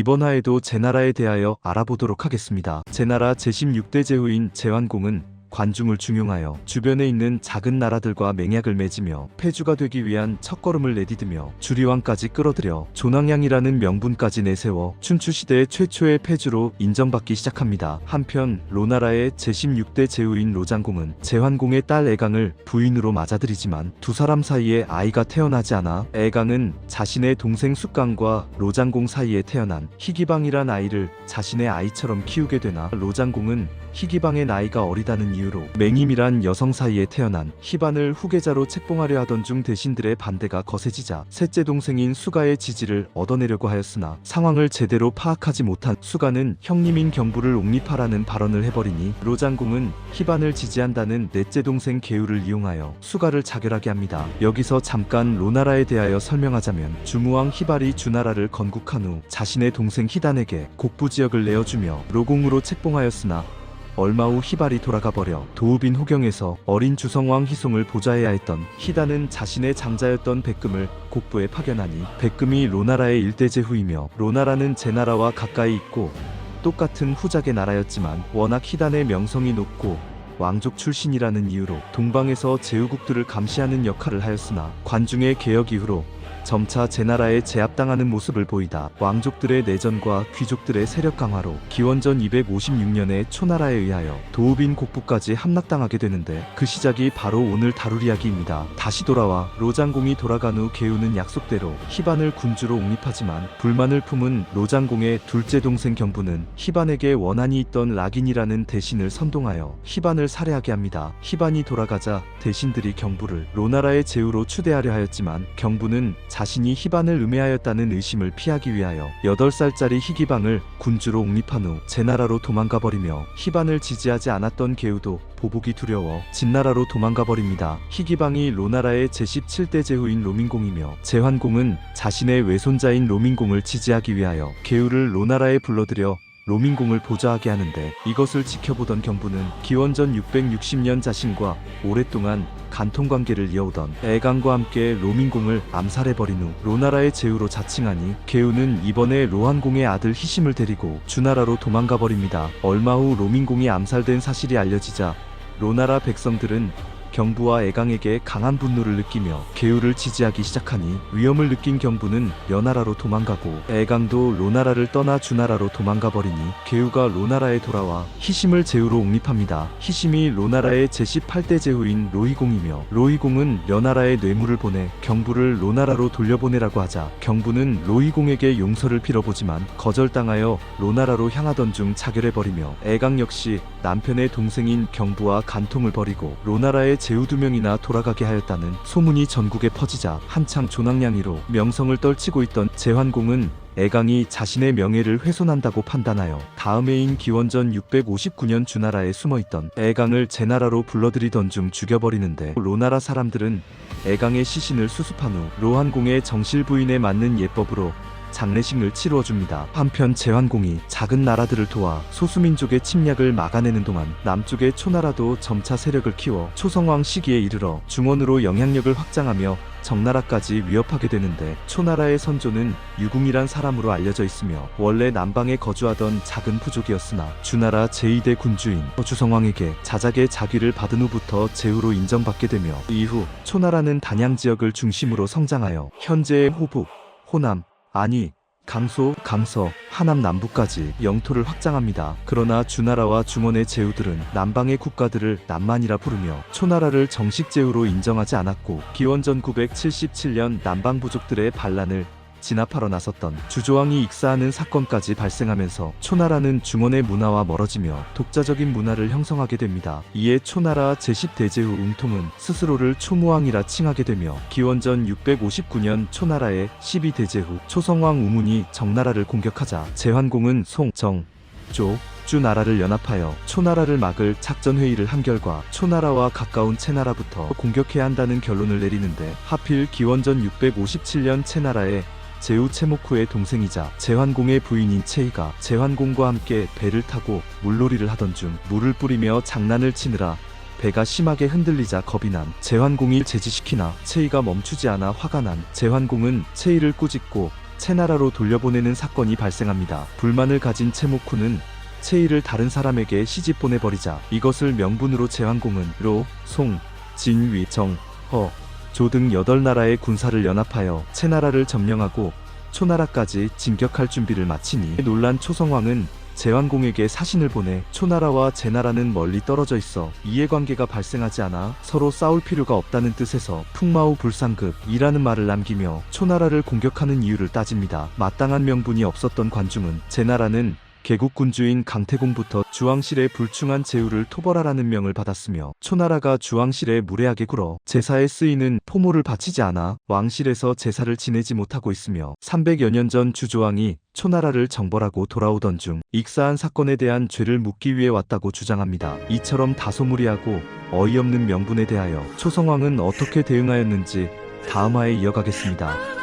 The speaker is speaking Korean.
이번 화에도 제나라에 대하여 알아보도록 하겠습니다. 제나라 제16대 제후인 제환공은 관중을 중용하여 주변에 있는 작은 나라들과 맹약을 맺으며 패주가 되기 위한 첫걸음을 내디디며 주리왕까지 끌어들여 존왕양이라는 명분까지 내세워 춘추시대 최초의 패주로 인정받기 시작합니다. 한편 로나라의 제16대 제후인 로장공은 제환공의 딸 애강을 부인으로 맞아들이지만 두 사람 사이에 아이가 태어나지 않아 애강은 자신의 동생 숙강과 로장공 사이에 태어난 희기방이란 아이를 자신의 아이처럼 키우게 되나 로장공은 희기방의 나이가 어리다는 이유로 맹임이란 여성 사이에 태어난 희반을 후계자로 책봉하려 하던 중 대신들의 반대가 거세지자 셋째 동생인 수가의 지지를 얻어내려고 하였으나 상황을 제대로 파악하지 못한 수가는 형님인 경부를 옹립하라는 발언을 해버리니 로장공은 희반을 지지한다는 넷째 동생 계우를 이용하여 수가를 자결하게 합니다. 여기서 잠깐 로나라에 대하여 설명하자면 주무왕 희발이 주나라를 건국한 후 자신의 동생 희단에게 곡부지역을 내어주며 로공으로 책봉하였으나 얼마 후 희발이 돌아가버려 도읍인 호경에서 어린 주성왕 희송을 보좌해야 했던 희단은 자신의 장자였던 백금을 곡부에 파견하니 백금이 로나라의 일대 제후이며 로나라는 제나라와 가까이 있고 똑같은 후작의 나라였지만 워낙 희단의 명성이 높고 왕족 출신이라는 이유로 동방에서 제후국들을 감시하는 역할을 하였으나 관중의 개혁 이후로 점차 제나라에 제압당하는 모습을 보이다 왕족들의 내전과 귀족들의 세력 강화로 기원전 256년에 초나라에 의하여 도읍인 곡부까지 함락당하게 되는데 그 시작이 바로 오늘 다룰 이야기입니다. 다시 돌아와 로장공이 돌아간 후 계우는 약속대로 희반을 군주로 옹립하지만 불만을 품은 로장공의 둘째 동생 경부는 희반에게 원한이 있던 락인이라는 대신을 선동하여 희반을 살해하게 합니다. 희반이 돌아가자 대신들이 경부를 로나라의 제후로 추대하려 하였지만 경부는 자신이 희반을 음해하였다는 의심을 피하기 위하여 8살짜리 희기방을 군주로 옹립한 후 제나라로 도망가버리며 희반을 지지하지 않았던 계우도 보복이 두려워 진나라로 도망가버립니다. 희기방이 로나라의 제17대 제후인 로민공이며 제환공은 자신의 외손자인 로민공을 지지하기 위하여 계우를 로나라에 불러들여 로민공을 보좌하게 하는데 이것을 지켜보던 경부는 기원전 660년 자신과 오랫동안 간통관계를 이어오던 애강과 함께 로민공을 암살해버린 후 로나라의 제후로 자칭하니 계우는 이번에 로한공의 아들 희심을 데리고 주나라로 도망가버립니다. 얼마 후 로민공이 암살된 사실이 알려지자 로나라 백성들은 경부와 애강에게 강한 분노를 느끼며 계우를 지지하기 시작하니 위험을 느낀 경부는 연하라로 도망가고 애강도 로나라를 떠나 주나라로 도망가버리니 계우가 로나라에 돌아와 희심을 제후로 옹립합니다. 희심이 로나라의 제18대 제후인 로희공이며 로희공은 연하라에 뇌물을 보내 경부를 로나라로 돌려보내라고 하자 경부는 로희공에게 용서를 빌어보지만 거절당하여 로나라로 향하던 중 자결해버리며 애강 역시 남편의 동생인 경부와 간통을 벌이고 로나라의 제후 2명이나 돌아가게 하였다는 소문이 전국에 퍼지자 한창 존왕양이로 명성을 떨치고 있던 제환공은 애강이 자신의 명예를 훼손한다고 판단하여 다음 해인 기원전 659년 주나라에 숨어있던 애강을 제나라로 불러들이던 중 죽여버리는데 로나라 사람들은 애강의 시신을 수습한 후 로한공의 정실 부인에 맞는 예법으로 장례식을 치루어줍니다. 한편 제환공이 작은 나라들을 도와 소수민족의 침략을 막아내는 동안 남쪽의 초나라도 점차 세력을 키워 초성왕 시기에 이르러 중원으로 영향력을 확장하며 정나라까지 위협하게 되는데 초나라의 선조는 유궁이란 사람으로 알려져 있으며 원래 남방에 거주하던 작은 부족이었으나 주나라 제2대 군주인 주성왕에게 자작의 자귀를 받은 후부터 제후로 인정받게 되며 이후 초나라는 단양 지역을 중심으로 성장하여 현재의 호북, 호남, 아니 강소, 강서, 하남 남부까지 영토를 확장합니다. 그러나 주나라와 중원의 제후들은 남방의 국가들을 남만이라 부르며 초나라를 정식 제후로 인정하지 않았고 기원전 977년 남방 부족들의 반란을 진압하러 나섰던 주조왕이 익사하는 사건까지 발생하면서 초나라는 중원의 문화와 멀어지며 독자적인 문화를 형성하게 됩니다. 이에 초나라 제10대제후 웅통은 스스로를 초무왕이라 칭하게 되며 기원전 659년 초나라의 12대제후 초성왕 우문이 정나라를 공격하자 제환공은 송, 정, 조, 주 나라를 연합하여 초나라를 막을 작전회의를 한 결과 초나라와 가까운 채나라부터 공격해야 한다는 결론을 내리는데 하필 기원전 657년 채나라의 제후 채모쿠의 동생이자 제환공의 부인인 채이가 제환공과 함께 배를 타고 물놀이를 하던 중 물을 뿌리며 장난을 치느라 배가 심하게 흔들리자 겁이 난 제환공이 제지시키나 채이가 멈추지 않아 화가 난 제환공은 채이를 꾸짖고 채나라로 돌려보내는 사건이 발생합니다. 불만을 가진 채모쿠는 채이를 다른 사람에게 시집 보내버리자 이것을 명분으로 제왕공은 로, 송, 진, 위, 정, 허, 조 등 8나라의 군사를 연합하여 채나라를 점령하고 초나라까지 진격할 준비를 마치니 놀란 초성왕은 제왕공에게 사신을 보내 초나라와 제나라는 멀리 떨어져 있어 이해관계가 발생하지 않아 서로 싸울 필요가 없다는 뜻에서 풍마우불상급이라는 말을 남기며 초나라를 공격하는 이유를 따집니다. 마땅한 명분이 없었던 관중은 제나라는 개국군주인 강태공부터 주왕실에 불충한 제후를 토벌하라는 명을 받았으며 초나라가 주왕실에 무례하게 굴어 제사에 쓰이는 포모를 바치지 않아 왕실에서 제사를 지내지 못하고 있으며 300여 년 전 주조왕이 초나라를 정벌하고 돌아오던 중 익사한 사건에 대한 죄를 묻기 위해 왔다고 주장합니다. 이처럼 다소 무리하고 어이없는 명분에 대하여 초성왕은 어떻게 대응하였는지 다음화에 이어가겠습니다.